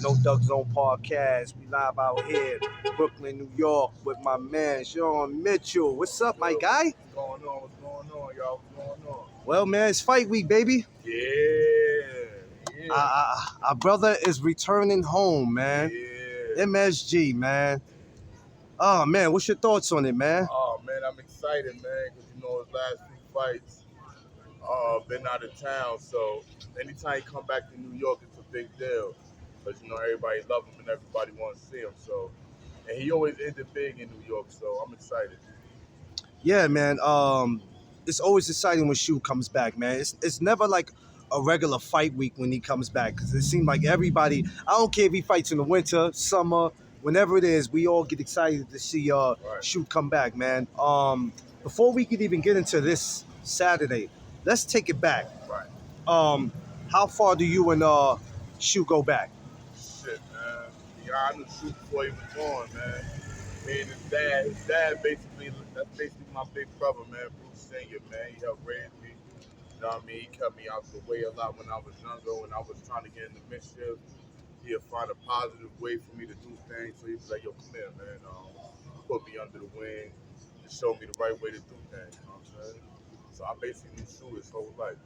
No Doug Zone Podcast. We live out here, Brooklyn, New York, with my man Shaun Mitchell. What's up, my guy? What's going on? What's going on, y'all? What's going on? Well, man, it's fight week, baby. Yeah. Our brother is returning home, man. Yeah. MSG, man. Oh man, what's your thoughts on it, man? Oh man, I'm excited, man, because his last few fights, been out of town. So anytime he come back to New York, it's a big deal. Because everybody love him and everybody wants to see him. So, and he always ended big in New York. So I'm excited. Yeah, man. It's always exciting when Shu comes back, man. It's never like a regular fight week when he comes back because it seems like everybody. I don't care if he fights in the winter, summer, whenever it is. We all get excited to see Right. Shu come back, man. Before we could even get into this Saturday, let's take it back. Right. How far do you and Shu go back? Shit, man. Yeah, I knew Shoot before he was born, man. Me and his dad that's basically my big brother, man, Bruce Senior, man. He helped raise me. You know what I mean? He kept me out the way a lot when I was younger, when I was trying to get into mischief. He'd find a positive way for me to do things. So he was like, yo, come here, man. Put me under the wing and show me the right way to do things, you know what I'm saying? So I basically knew Shoot his whole life.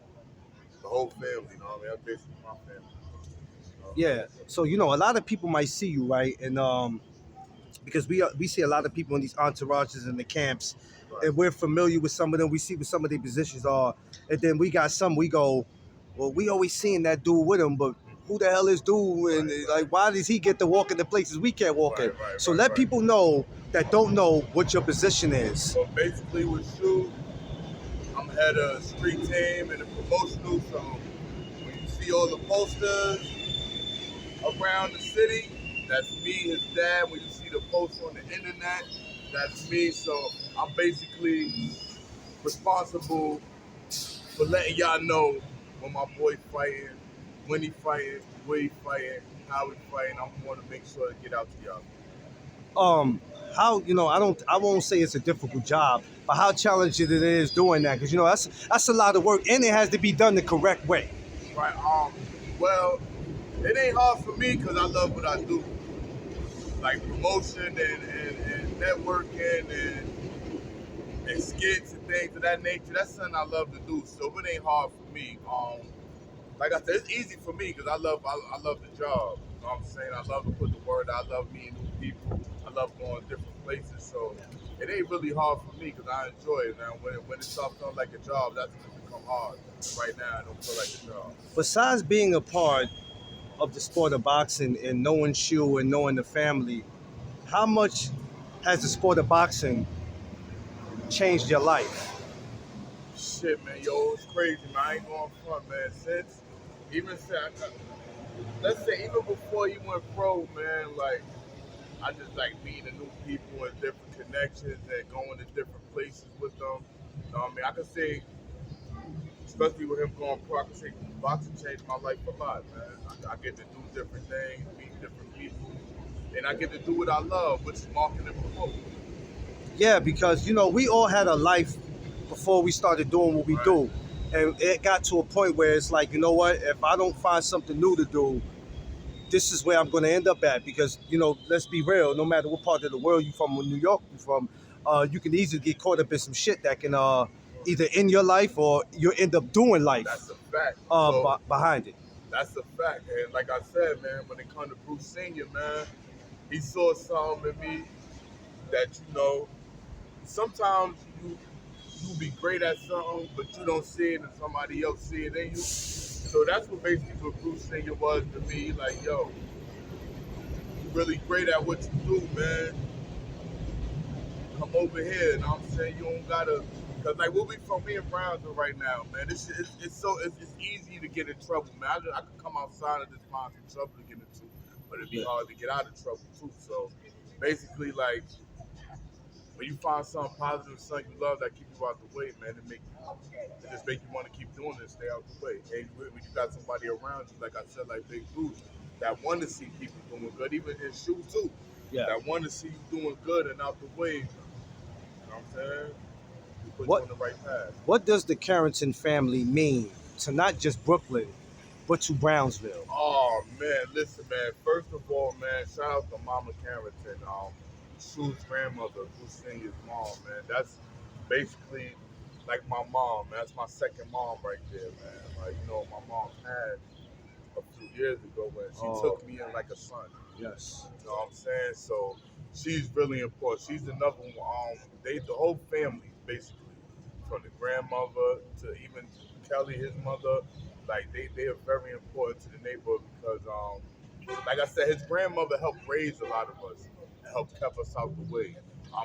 The whole family, you know what I mean? That's basically my family. Yeah. So a lot of people might see you, right? And because we see a lot of people in these entourages in the camps, Right. and we're familiar with some of them. We see what some of their positions are, and then we got some. We go, well, we always seeing that dude with him, but who the hell is dude? And Right. like, why does he get to walk in the places we can't walk in? Right, So right, let right. people know that don't know what your position is. So basically with Shoot, I'm head of street team and a promotional. So when you see all the posters around the city, that's me, his dad. When you see the posts on the internet, that's me. So I'm basically responsible for letting y'all know when my boy fighting, when he fighting, where he fighting, how he fighting. I'm going to make sure to get out to y'all. How I won't say it's a difficult job, but how challenging it is doing that, because that's a lot of work, and it has to be done the correct way. Right. Well, it ain't hard for me because I love what I do. Like promotion and networking and skits and things of that nature. That's something I love to do. So it ain't hard for me. Like I said, it's easy for me because I love the job. You know what I'm saying? I love to put the word out. I love meeting new people. I love going to different places. So it ain't really hard for me because I enjoy it. Now when it starts feeling like a job, that's when it become hard. Right now, it don't feel like a job. Besides being a part of the sport of boxing and knowing Shu and knowing the family, how much has the sport of boxing changed your life? Shit, man, yo, it's crazy, man. I ain't going front, man. Let's say even before you went pro, man, like I just like meeting new people and different connections and going to different places with them. You know what I mean? I could say, especially with him going pro, I could say boxing changed my life a lot, man. I get to do different things, meet different people, and I get to do what I love, which is marketing and promoting. Yeah, because we all had a life before we started doing what we Right. do, and it got to a point where it's like, you know what? If I don't find something new to do, this is where I'm going to end up at. Because let's be real. No matter what part of the world you from, in New York you from, you can easily get caught up in some shit that can either end your life or you end up doing life That's a fact. behind it. That's a fact. And like I said, man, when it comes to Bruce Senior, man, he saw something in me that sometimes you be great at something, but you don't see it and somebody else see it in you. So that's what Bruce Senior was to me. Like, yo, you really great at what you do, man. Come over here. And I'm saying you don't gotta, cause like where we from, me in Brownsville right now, man. It's easy to get in trouble, man. I could come outside and just find some trouble to get into, but it'd be hard to get out of trouble too. So basically, like, when you find something positive, something you love that keep you out the way, man, it just make you want to keep doing it, stay out the way. And when you got somebody around you, like I said, like Big Bruce, that want to see people doing good, even in Shoe too, that want to see you doing good and out the way. You know what I'm saying? You put you on the right path. What does the Carrington family mean to not just Brooklyn, but to Brownsville? Oh Oh man, listen, man. First of all, man, shout out to Mama Carrington, Shu's grandmother, Bruce Senior's mom, man. That's basically like my mom, man. That's my second mom right there, man. Like, my mom had a few years ago when she Oh, took me in like a son. yes. You know what I'm saying? So she's really important. She's another one. The whole family basically, from the grandmother to even Kelly, his mother, like they are very important to the neighborhood because like I said, his grandmother helped raise a lot of us, and helped keep us out the way.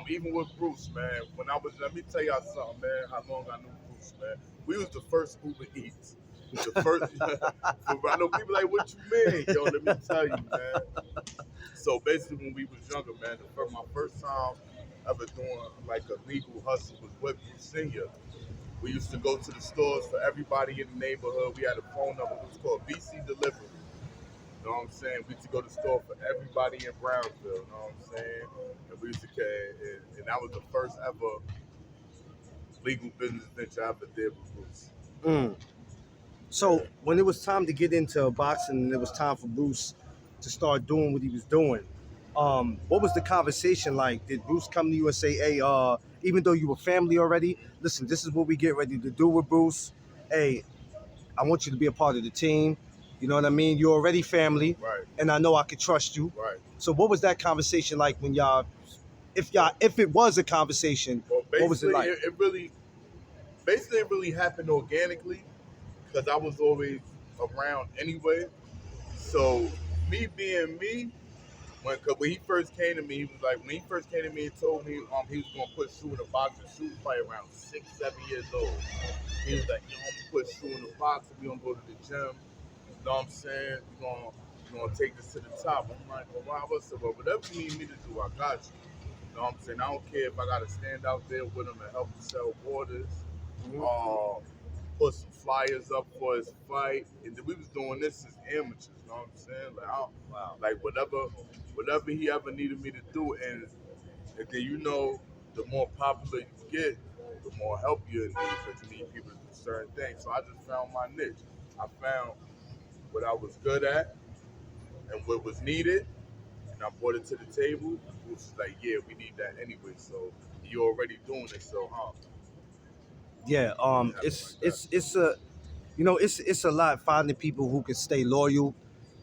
Even with Bruce, man. Let me tell y'all something, man. How long I knew Bruce, man. We was the first Uber Eats. The first, I know people like, what you mean, yo? Let me tell you, man. So basically, when we was younger, man, my first time ever doing like a legal hustle was with Bruce Senior. We used to go to the stores for everybody in the neighborhood. We had a phone number. It was called BC Delivery. You know what I'm saying? We used to go to the store for everybody in Brownsville. You know what I'm saying? And we used to carry, and that was the first ever legal business venture I ever did with Bruce. Mm. Yeah. So when it was time to get into boxing and it was time for Bruce to start doing what he was doing, what was the conversation like? Did Bruce come to you and say, "Hey, even though you were family already, listen, this is what we get ready to do with Bruce. Hey, I want you to be a part of the team. You know what I mean? You're already family, Right, and I know I could trust you." right. So what was that conversation like when Well, if it was a conversation, well, what was it basically, like? it really happened organically because I was always around anyway. So me being me, when he first came to me, he was like, when he first came to me and told me he was gonna put Shu in a box, and Shu was probably around 6, 7 years old. He was like, I'm gonna put Shu in the box and we gonna go to the gym. You know what I'm saying? We're gonna take this to the top. I'm like, well, why what's up? Whatever you need me to do, I got you. You know what I'm saying? I don't care if I gotta stand out there with him and help him sell waters. Mhm. Uh, put some flyers up for his fight. And then we was doing this as amateurs, you know what I'm saying? Wow. Like whatever he ever needed me to do. And then the more popular you get, the more help you need because you need people to do certain things. So I just found my niche. I found what I was good at and what was needed, and I brought it to the table. It was like, yeah, we need that anyway. So you're already doing it, so Yeah, it happened like that. it's a it's a lot finding people who can stay loyal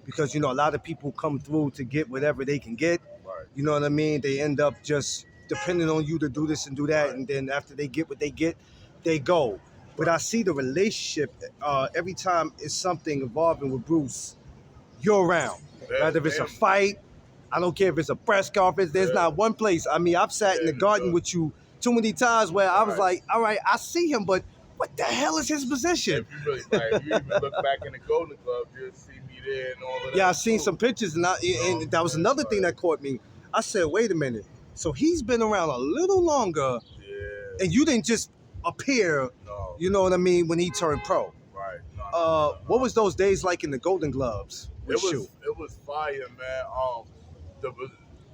because a lot of people come through to get whatever they can get. Right, You know what I mean? They end up just depending on you to do this and do that, right, and then after they get what they get, they go. But I right. see the relationship every time it's something involving with Bruce, you're around. That's Whether it's a family. fight, I don't care if it's a press conference. There's Yeah, not one place. I mean, I've sat in yeah, the in the garden building. with you too many times where I was Right. like, all right, I see him, but what the hell is his position? If you even look back in the Golden Glove, you'll see me there and all of Yeah, I that seen too. some pictures, and You know what and I'm that was saying? another thing that caught me. I said, wait a minute. So he's been around a little longer, Yeah, and you didn't just appear. no, You know what I mean? When he turned pro, right, no. what was those days like in the Golden Gloves with Shu? It was fire, man. The,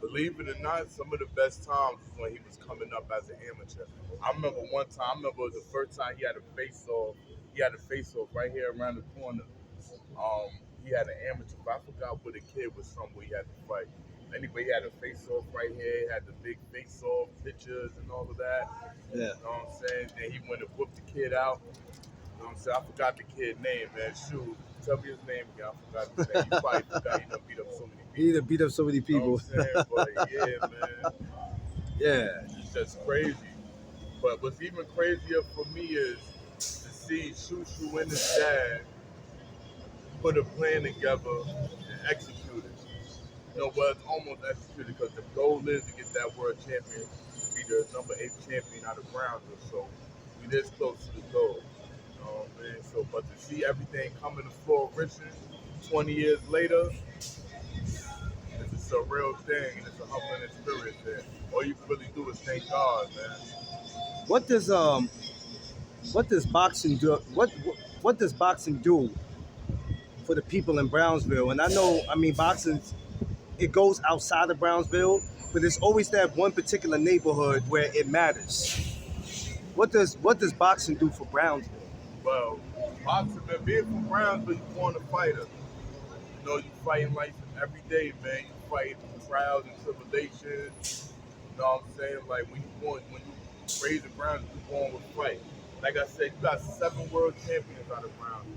believe it or not, some of the best times was when he was coming up as an amateur. I remember one time. I remember the first time he had a face off. He had a face off right here around the corner. He had an amateur. But I forgot what the kid was from where he had to fight. Anyway, he had a face off right here. He had the big face off pictures and all of that. Yeah. You know what I'm saying? Then he went and whooped the kid out. You know what I'm saying? I forgot the kid's name, man. Shoot. Tell me his name again. I forgot his name. You probably forgot he done beat up so many He people. done beat up so many You know people. what I'm saying? But yeah, man. Yeah. It's just crazy. But what's even crazier for me is to see Shushu and his dad put a plan together and execute it. Well, it's almost executed because the goal is to get that world champion, to be the number 8 champion out of Brownsville. So we this close to the goal. You know what I mean? So, but to see everything coming to fruition 20 years later, it's a real thing and it's a humbling experience. There, all you can really do is thank God, man. What does boxing do? What does boxing do for the people in Brownsville? And I know, I mean, boxing it goes outside of Brownsville, but it's always that one particular neighborhood where it matters. What does boxing do for Brownsville? Well, boxing, man, being from Brownsville, you born a fighter. You know, you fighting life every day, man. You fight trials and tribulations. You know what I'm saying? Like when you raise the Browns, you born with fight. Like I said, you got 7 world champions out of Brownsville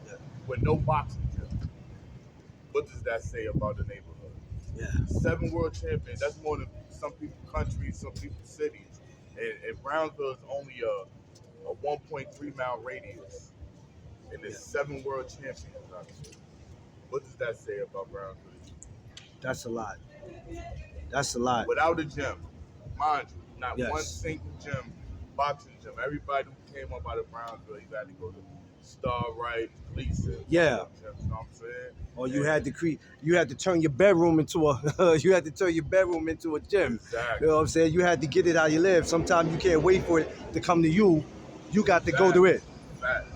Yeah. with no boxing gym. What does that say about the neighborhood? Yeah. 7 world champions. That's more than some people countries, some people cities. And Brownsville is only a 1.3 mile radius, and there's Yeah. 7 world champions out there. What does that say about Brownsville? That's a lot. That's a lot. Without a gym, mind you, not one Yes. single gym, boxing gym. Everybody who came up out of Brownsville, you had to go to Star Right, Lisa, Yeah. gym, you know what I'm saying? Or you had to turn your bedroom into a you had to turn your bedroom into a gym. Exactly. You know what I'm saying? You had to get it how you live. Sometimes you can't wait for it to come to you. You got to go to it. Facts.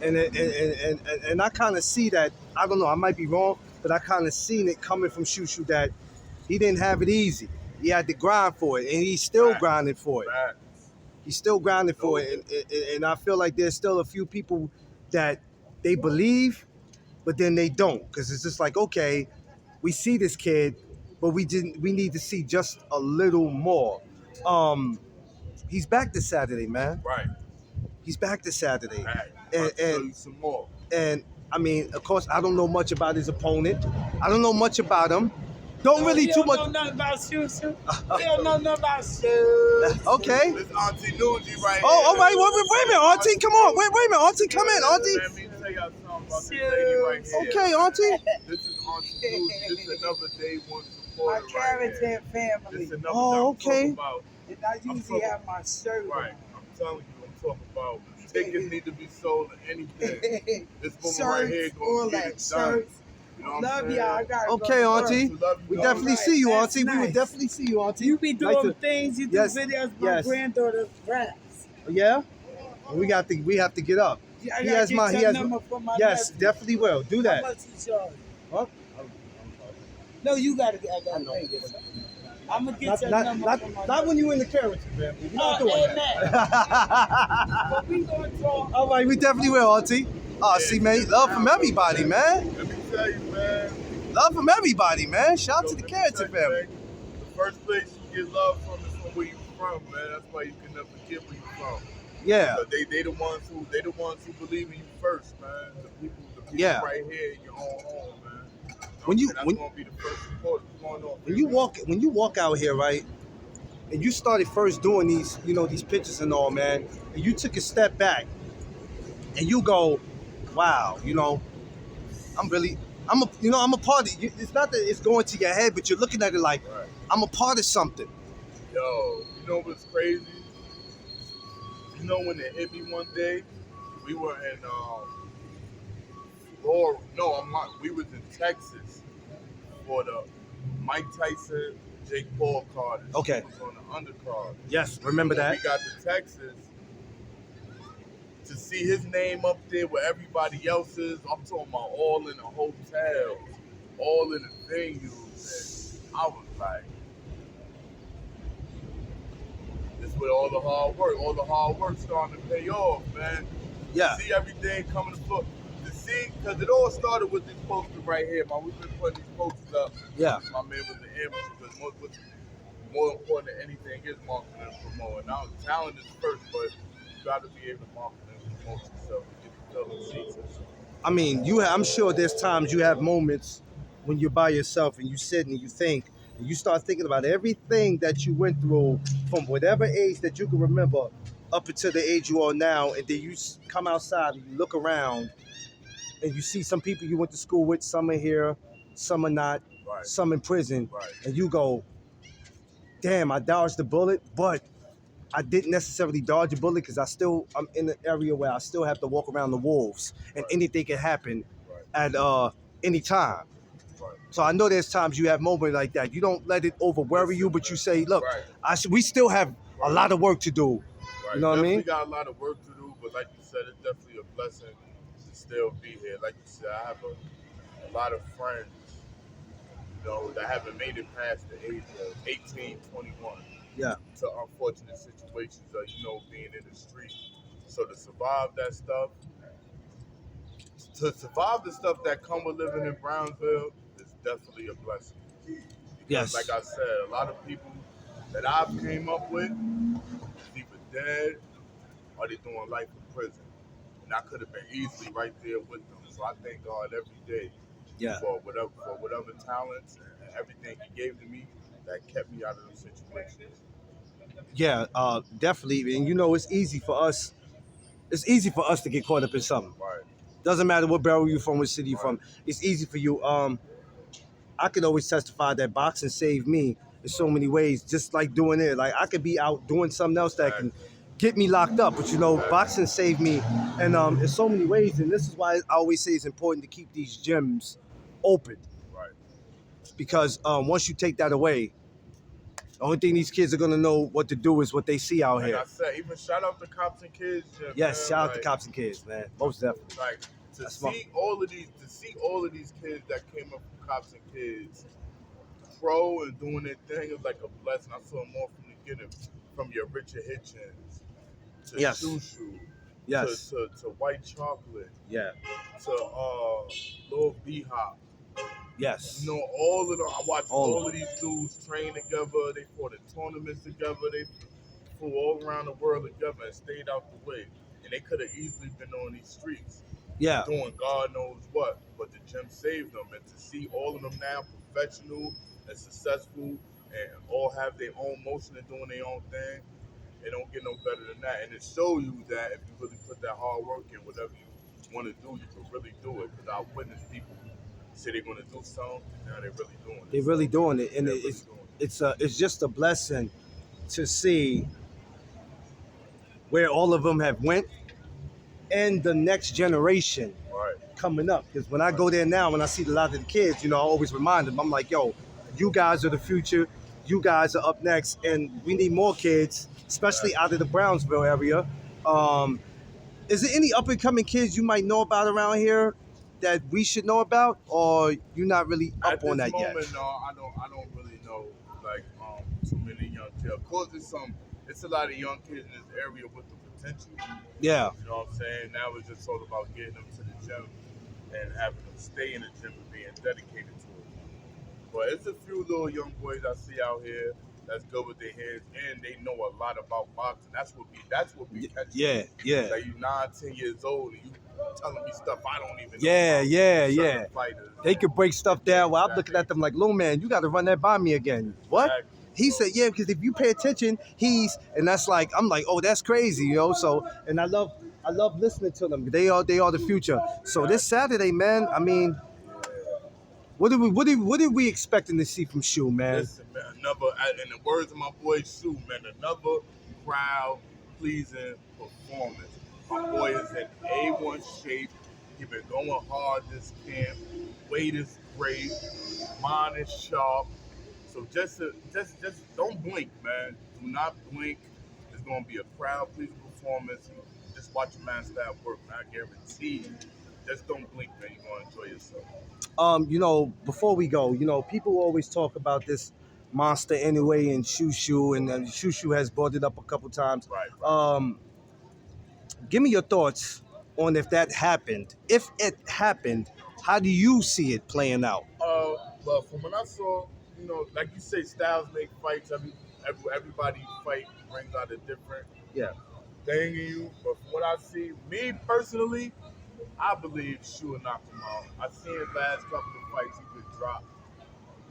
And I kind of see that. I don't know. I might be wrong, but I kind of seen it coming from Shushu that he didn't have it easy. He had to grind for it, and he's still Facts. grinding for it. Facts. He's still grinding for it, and I feel like there's still a few people that they believe, but then they don't, because it's just like, okay, we see this kid, but we need to see just a little more. He's back this Saturday, man. Right. He's back this Saturday, Right. and I'll tell you some more. and I mean, of course, I don't know much about his opponent. I don't know much about him. Don't really too much. Don't know nothing about shoes. He don't know nothing about shoes. Okay. This Auntie Nuji right Oh, here. all right. Wait a minute, Auntie. Come on. Wait a minute, Auntie. Come in, Auntie. Let me tell y'all something about this lady right here. Okay, Auntie. This is Auntie Nuji. This is another day one My supporter right here. Carrington family. This is another Oh, okay. about. And I usually have my shirt Right. I'm telling you, I'm talking about tickets need to be sold to anything. This woman right here shirts, all gonna get that it done. shirts. You know what I'm Love saying? y'all. I gotta Okay, go to work. Auntie. Love you, We dog. definitely Alright, see you, that's Auntie. We would nice. definitely see you, Auntie. You be Like doing to- things. You do Yes, videos. My yes. granddaughter raps. Yeah. We have to get up. Yeah, I He gotta has get my- he your has number for my Yes, nephew. definitely will. Do How that. much you charge? Huh? No, you gotta get. I I gotta know. pay this. I'm gonna get Not, your not, number not, for my not when you in the Carrington family. We're not doing amen. that. But we gonna talk. All right, we definitely will, Auntie. Oh, see, man, love from everybody, man. Let me tell you, man. Love from everybody, man. Shout out to the Let me Carrington tell you, family. man, the first place you get love from is from where you from, man. That's why you can never forget where you from. Yeah, But they the ones who believe in you first, man. The people Yeah. right here in your own home, man. When you- that's when- gonna be the first supporter. Come on, when you walk out here, right, and you started first doing these, these pictures and all, man, and you took a step back, and you go, wow, I'm a part of it. It's not that it's going to your head, but you're looking at it like, Right. I'm a part of something. Yo, you know what's crazy? You know when it hit me one day, we were in we was in Texas for the Mike Tyson, Jake Paul card. Okay. He was on the undercard. Yes, remember When that. we got to Texas, to see his name up there where everybody else is, I'm talking about all in the hotels, all in the venues, and I was like, this is where all the hard work starting to pay off, man. Yeah. See everything coming to foot. To see, because it all started with this poster right here, man. We've been putting these posters up. Yeah. My man was the amateur, because what's more important than anything is marketing and promoting. Now, talent is first, but you got to be able to market and promote yourself to get the seats. I mean, I'm sure there's times you have moments when you're by yourself and you sit and you think, and you start thinking about everything that you went through from whatever age that you can remember up until the age you are now, and then you come outside and you look around and you see some people you went to school with, some are here, some are not, Right. some in prison, Right. and you go, damn, I dodged the bullet, but I didn't necessarily dodge a bullet because I'm in an area where I still have to walk around the wolves, and Right. anything can happen Right. at any time. Right. So I know there's times you have moments like that. You don't let it over worry you, but you say, look, Right. we still have a lot of work to do. Right. You know what I mean? Definitely got a lot of work to do, but like you said, it's definitely a blessing to still be here. Like you said, I have a lot of friends, that haven't made it past the age of 18, 21. Yeah. To unfortunate situations of, being in the street. So to survive that stuff, to survive the stuff that come with living in Brownsville is definitely a blessing. Because, Yes. like I said, a lot of people that I've came up with is either dead or they doing life in prison. And I could have been easily right there with them. So I thank God every day Yeah. for whatever talents and everything He gave to me that kept me out of those situations. Yeah, definitely. And you know, it's easy for us. It's easy for us to get caught up in something. Right, Doesn't matter what barrel you from, what city you right, from. It's easy for you. I can always testify that boxing saved me in so many ways. Just like doing it, like I could be out doing something else that can exactly, get me locked up, but you know, exactly, boxing saved me, and in so many ways. And this is why I always say it's important to keep these gyms open right. because once you take that away, the only thing these kids are gonna know what to do is what they see out Like here. I said, even shout out to Cops and Kids, Gym, Yes, man. shout out to cops and kids, man. Most definitely. Like to That's my see all of these kids that came up from Cops and Kids pro and doing their thing is like a blessing. I saw more from the beginning, from your Richard Hitchens to yes, Shoo Shoo yes, to White Chocolate yeah, to Lil B Hop. yes, You know, all of them. I watched all all of these dudes train together. They fought in tournaments together. They flew all around the world together and stayed out the way. And they could have easily been on these streets yeah, doing God knows what, but the gym saved them. And to see all of them now professional and successful and all have their own motion and doing their own thing, it don't get no better than that. And it shows you that if you really put that hard work in, whatever you want to do, you can really do it. Because I witnessed people say they're going to do something, and now they're really doing it. they're really doing it, and They're really it's doing it. it's just a blessing to see where all of them have went and the next generation Right. coming up. Because when I go there now, when I see a lot of the kids, you know, I always remind them, I'm like, yo, you guys are the future. You guys are up next, and we need more kids, especially out of the Brownsville area. Um, is there any up and coming kids you might know about around here that we should know about, or you're not really At up on this that yet? moment, no, I don't really know like too many young kids. Of course, it's a lot of young kids in this area with the potential. Yeah, You know what I'm saying? Now it's just all about getting them to the gym and having them stay in the gym and being dedicated to it. But it's a few little young boys I see out here that's good with their hands and they know a lot about boxing. That's what be catching. yeah, yeah, Like you 9, 10 years old and you telling me stuff I don't even know. yeah, about yeah, certain yeah. Fighters. They could break stuff down. Well, I'm looking at them like, little man, you got to run that by me again. What? Exactly. He said, yeah, because if you pay attention, and that's like, I'm like, oh, that's crazy, you know. So, and I love listening to them. They are the future. So this Saturday, man, I mean, what did we expecting to see from Shaun, man? Listen, man, in the words of my boy Sue, man, another crowd pleasing performance. My boy is in A1 shape. He been going hard this camp. Weight is great. Mind is sharp. So just don't blink, man. Do not blink. It's gonna be a crowd pleasing performance. Just watch your man style work, man. I guarantee you. Just don't blink, man. You're gonna enjoy yourself. You know, before we go, you know, people always talk about this monster anyway and Shoo Shoo, and Shoo Shoo has brought it up a couple times. Right. Give me your thoughts on if that happened. If it happened, how do you see it playing out? Well, from what I saw, you know, like you say, styles make fights. Everybody fight brings out a different Yeah. thing in you. But from what I see, me personally, I believe Shu would knock him out. I seen his last couple of fights he could drop.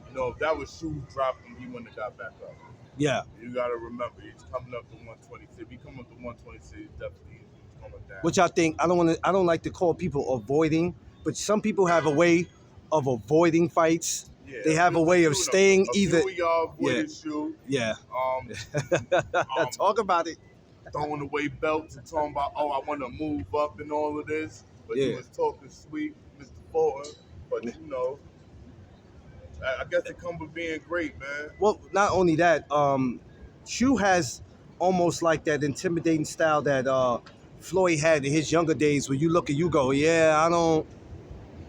You know, if that was Shu dropping him, he wouldn't have got back up. Yeah. You got to remember, he's coming up to 126. If he come up to 126, definitely he's coming down. Which I think I don't like to call people avoiding, but some people have a way of avoiding fights. Yeah, They have a way of staying either. A few of y'all avoided Shu. Yeah. Um, Talk about it. throwing away belts and talking about, oh, I want to move up and all of this. But Yeah. he was talking sweet, Mr. Fulton. But, you know, I guess it comes with being great, man. Well, not only that, Shu has almost like that intimidating style that Floyd had in his younger days, where you look and you go, yeah, I don't.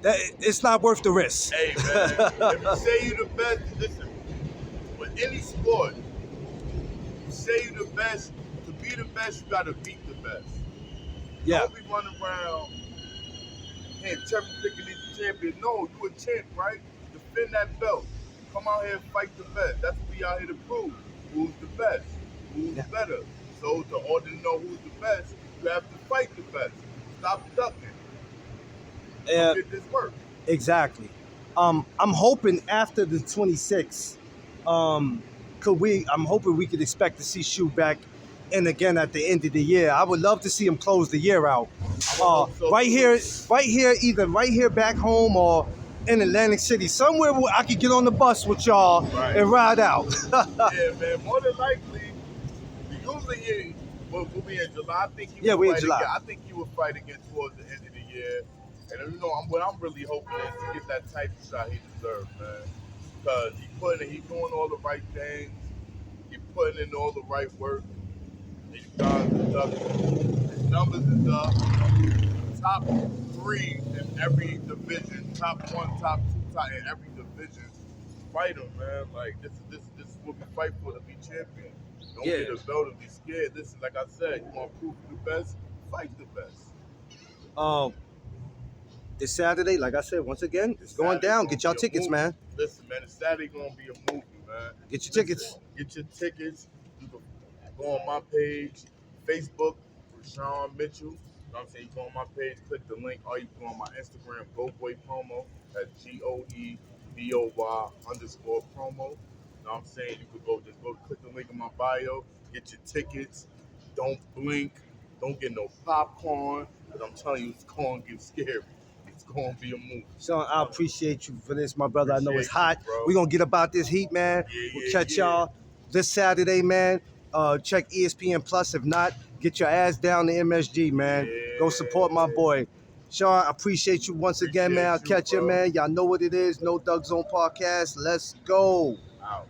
It's not worth the risk. Hey, man, if you say you the best, listen, with any sport, you say you the best, to be the best, you got to beat the best. Yeah. Don't be running around can't cherry picking these champions. No, you a champ, right? Defend that belt. Come out here and fight the best. That's what we out here to prove. Who's the best? Who's better? So to order to know who's the best, you have to fight the best. Stop ducking. Get this work. Exactly. I'm hoping after the 26th, I'm hoping we could expect to see Shu back and again at the end of the year. I would love to see him close the year out. So Right here, either right here back home or in Atlantic City, somewhere where I could get on the bus with y'all and ride out. Yeah, man. More than likely, usually we'll be in July. I think you we in July. I think you would fight again towards the end of the year. And you know, what I'm really hoping is to get that title shot he deserves, man. Because he doing all the right things. He putting in all the right work. And you guys are up. His numbers is up. Top 3 in every division. Top 1, top 2, top in every division. Fight him, man. Like this is what we fight for, to be champion. Don't get a belt and be scared. Listen, like I said, you want to prove you the best, fight the best. This Saturday, like I said, once again, it's going down. Get y'all tickets, man. Listen, man, it's Saturday gonna be a movie, man. Get your tickets. Get your tickets. You can go on my page, Facebook, for Shaun Mitchell. You know what I'm saying? You go on my page, click the link, or you go on my Instagram, GoBoy Promo. That's GOEBOY_promo. You know what I'm saying? You could just go click the link in my bio, get your tickets. Don't blink. Don't get no popcorn, because I'm telling you, it's going to get scary. It's going to be a movie. Shaun, I appreciate you for this, my brother. I know it's hot. Bro. We're going to get about this heat, man. We'll catch y'all this Saturday, man. Check ESPN Plus. If not, get your ass down to MSG, man. Go support my boy. Shaun, I appreciate you once again, man. I'll catch you, man. Y'all know what it is. No Doug Zone Podcast. Let's go. Out.